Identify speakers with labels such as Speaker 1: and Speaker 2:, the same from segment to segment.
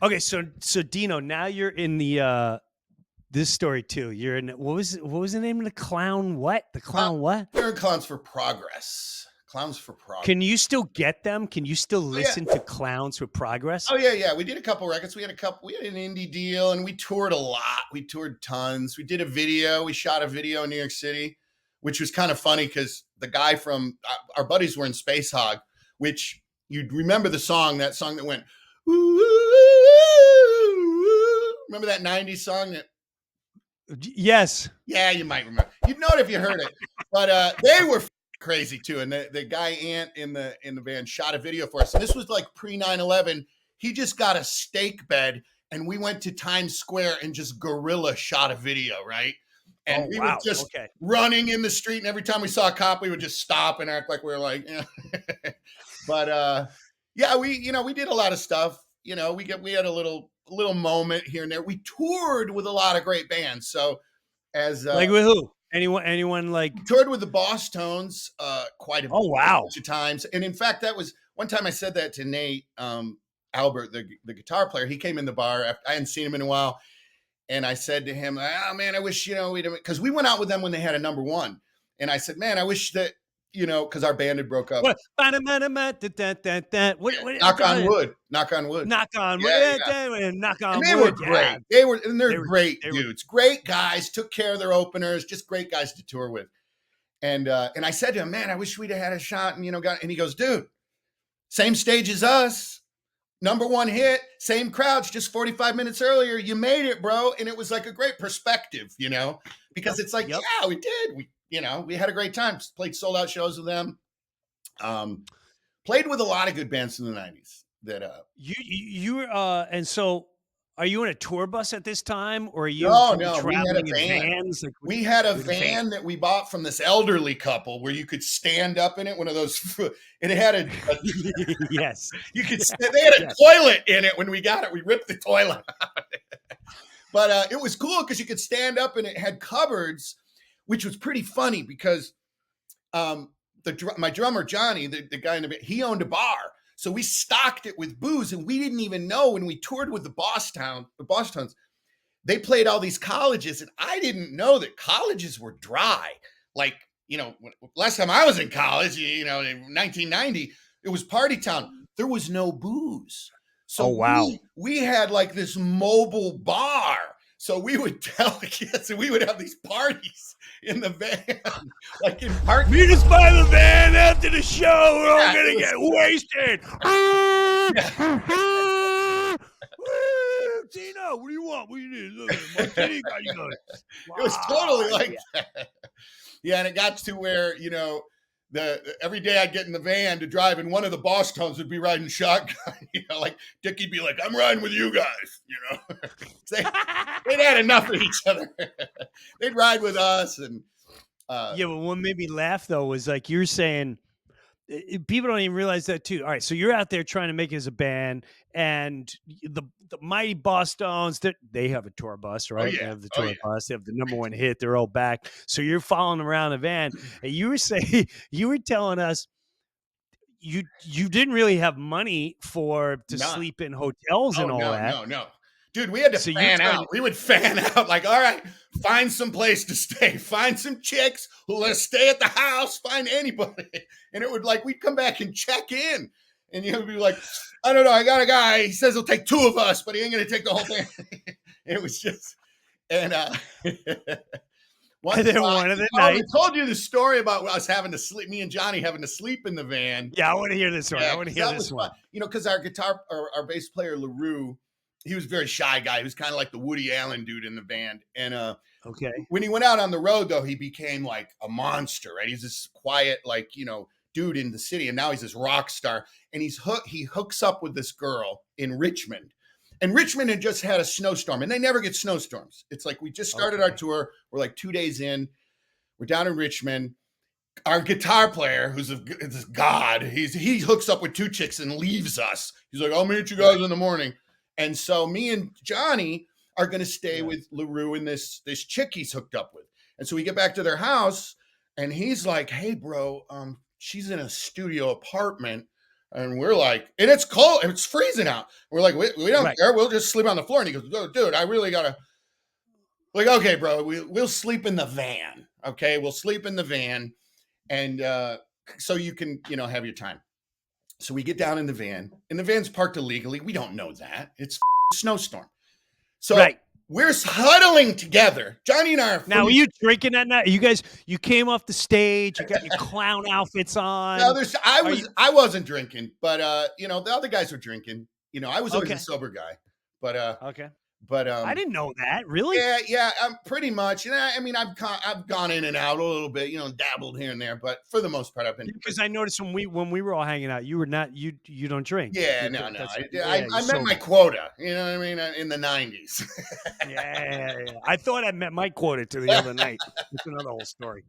Speaker 1: Okay, so Dino, now you're in the this story too. You're in what was the name of the clown? What the
Speaker 2: Uh,
Speaker 1: clown? What?
Speaker 2: they're Clowns for Progress. Clowns for Progress.
Speaker 1: Can you still get them? Can you still
Speaker 2: Oh yeah.
Speaker 1: listen to Clowns with Progress?
Speaker 2: Oh yeah, yeah. We did a couple records. We had an indie deal, and we toured a lot. We toured tons. We did a video. We shot a video in New York City, which was kind of funny because the guy from our buddies were in Space Hog, which you'd remember that song that went. Remember that '90s song that?
Speaker 1: Yes.
Speaker 2: Yeah, you might remember. You'd know it if you heard it. But they were crazy too. And the guy Ant in the band shot a video for us. And this was like pre 9/11. He just got a steak bed, and we went to Times Square and just guerrilla shot a video, right? And we were just running in the street, and every time we saw a cop, we would just stop and act like we were like, but yeah, we did a lot of stuff. We had a little moment here and there. We toured with a lot of great bands. So as
Speaker 1: Like with who? Anyone like
Speaker 2: toured with the Boss Tones quite a bunch of times. And in fact, that was one time I said that to Nate Albert, the guitar player. He came in the bar. I hadn't seen him in a while. And I said to him, oh man, I wish, because we went out with them when they had a number one. And I said, man, I wish that, because our band had broke up.
Speaker 1: What? Knock
Speaker 2: on wood. Knock on wood.
Speaker 1: Knock on wood.
Speaker 2: Yeah.
Speaker 1: Knock on wood.
Speaker 2: They were great. They're great dudes. Great guys. Took care of their openers. Just great guys to tour with. And I said to him, man, I wish we'd have had a shot. And and he goes, dude, same stage as us. Number one hit, same crowds, just 45 minutes earlier. You made it, bro. And it was like a great perspective, because it's like, yeah, we did. We had a great time. Played sold out shows with them. Played with a lot of good bands in the 90s. That
Speaker 1: and so are you in a tour bus at this time, or are you
Speaker 2: traveling in vans? We had a van that we bought from this elderly couple where you could stand up in it. One of those, and it had a
Speaker 1: yes,
Speaker 2: you could. They had a toilet in it when we got it. We ripped the toilet out. But it was cool because you could stand up, and it had cupboards, which was pretty funny because my drummer Johnny, the guy in the band, he owned a bar. So we stocked it with booze, and we didn't even know when we toured with the Boss Tones, they played all these colleges, and I didn't know that colleges were dry. Like, last time I was in college, in 1990, it was party town. There was no booze. So we had like this mobile bar. So we would tell the kids, and we would have these parties in the van, like in park.
Speaker 1: Meet us by the van after the show. We're all gonna get wasted. Tino, what do you want? What do you need? Look, martini guy, you got it.
Speaker 2: It was totally like that. Yeah, and it got to where every day I'd get in the van to drive, and one of the Boss Tones would be riding shotgun. Like Dickie'd be like, "I'm riding with you guys." They'd had enough of each other. They'd ride with us, and
Speaker 1: yeah. But what made me laugh though was like you're saying, people don't even realize that too. All right, so you're out there trying to make it as a band, and the mighty Boss Tones, they have a tour bus, right? They have the tour bus. They have the number one hit. They're all back. So you're following around the van, and you were telling us you didn't really have money to sleep in hotels and all that.
Speaker 2: No. Dude, we had to fan out. We would fan out like, all right, find some place to stay. Find some chicks who let us stay at the house. Find anybody. And it would we'd come back and check in. And you'd be like, I don't know. I got a guy. He says he'll take two of us, but he ain't going to take the whole thing. It was just, and one of the night. I told you the story about us having to sleep, me and Johnny having to sleep in the van.
Speaker 1: Yeah, I want to hear this one.
Speaker 2: Because our our bass player, LaRue, he was a very shy guy. He was kind of like the Woody Allen dude in the band. And when he went out on the road, though, he became like a monster, right? He's this quiet, dude in the city. And now he's this rock star. And he hooks up with this girl in Richmond. And Richmond had just had a snowstorm, and they never get snowstorms. It's like we just started our tour. We're like 2 days in. We're down in Richmond. Our guitar player, who's this god, he hooks up with two chicks and leaves us. He's like, I'll meet you guys in the morning. And so me and Johnny are going to stay with LaRue and this chick he's hooked up with. And so we get back to their house, and he's like, hey, bro, she's in a studio apartment. And we're like, and it's cold, and it's freezing out. We're like, we don't
Speaker 1: Right.
Speaker 2: care. We'll just sleep on the floor. And he goes, oh, dude, I really gotta. Like, okay, bro, we'll sleep in the van. Okay, we'll sleep in the van, and so you can, have your time. So we get down in the van, and the van's parked illegally. We don't know that. It's snowstorm. So
Speaker 1: Right.
Speaker 2: we're huddling together. Johnny and I are
Speaker 1: Now, were you drinking that night? You came off the stage, you got your clown outfits on.
Speaker 2: No, I wasn't drinking, but the other guys were drinking. I was always
Speaker 1: Okay.
Speaker 2: a sober guy. But
Speaker 1: Okay.
Speaker 2: but
Speaker 1: I didn't know that. Really?
Speaker 2: yeah, pretty much. And I mean, I've gone in and out a little bit, dabbled here and there, but for the most part, I've been.
Speaker 1: Because I noticed when we were all hanging out, you were not you don't drink.
Speaker 2: Yeah,
Speaker 1: You-
Speaker 2: no.
Speaker 1: that's-
Speaker 2: I
Speaker 1: you're
Speaker 2: met
Speaker 1: sober.
Speaker 2: my quota. You know what I mean? In the 90s.
Speaker 1: Yeah. I thought I met my quota to the other night. It's another whole story.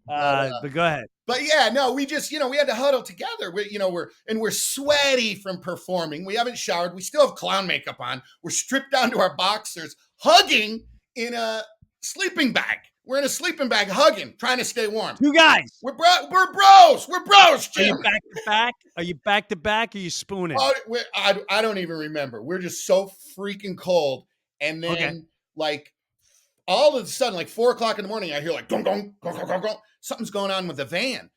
Speaker 1: But go ahead.
Speaker 2: But yeah, no, we just, we had to huddle together. We're sweaty from performing. We haven't showered. We still have clown makeup on. We're stripped down to our boxers, hugging in a sleeping bag. We're in a sleeping bag, hugging, trying to stay warm.
Speaker 1: You guys.
Speaker 2: We're bros. We're bros,
Speaker 1: Are you
Speaker 2: Jim.
Speaker 1: back to back? Are you back to back? Or are you spooning?
Speaker 2: Oh, I don't even remember. We're just so freaking cold. And then, like, all of a sudden, like 4:00 in the morning, I hear like, gong, gong, gong, gong, gong, gong. Something's going on with the van.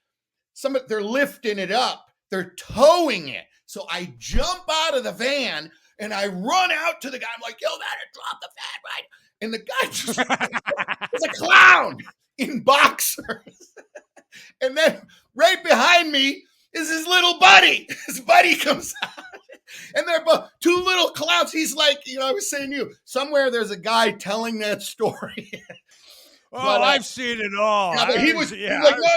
Speaker 2: They're lifting it up. They're towing it. So I jump out of the van and I run out to the guy. I'm like, you better drop the van, right? And the guy just is a clown in boxers. And then right behind me is his little buddy. His buddy comes out. And they're both two little clowns. He's like, I was saying to you, somewhere there's a guy telling that story.
Speaker 1: But, I've seen it all.
Speaker 2: Yeah, but he was like,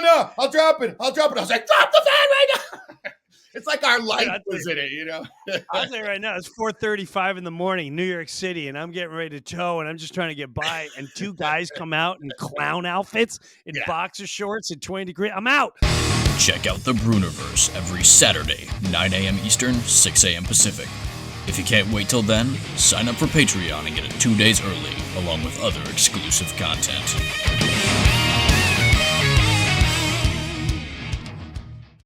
Speaker 2: no, I'll drop it. I was like, drop the van right now. It's like our life was in it,
Speaker 1: I'll tell you right now, it's 4:35 in the morning, New York City, and I'm getting ready to tow, and I'm just trying to get by, and two guys come out in clown outfits, in boxer shorts, and 20 degrees. I'm out.
Speaker 3: Check out the Breuniverse every Saturday, 9 a.m. Eastern, 6 a.m. Pacific. If you can't wait till then, sign up for Patreon and get it 2 days early, along with other exclusive content.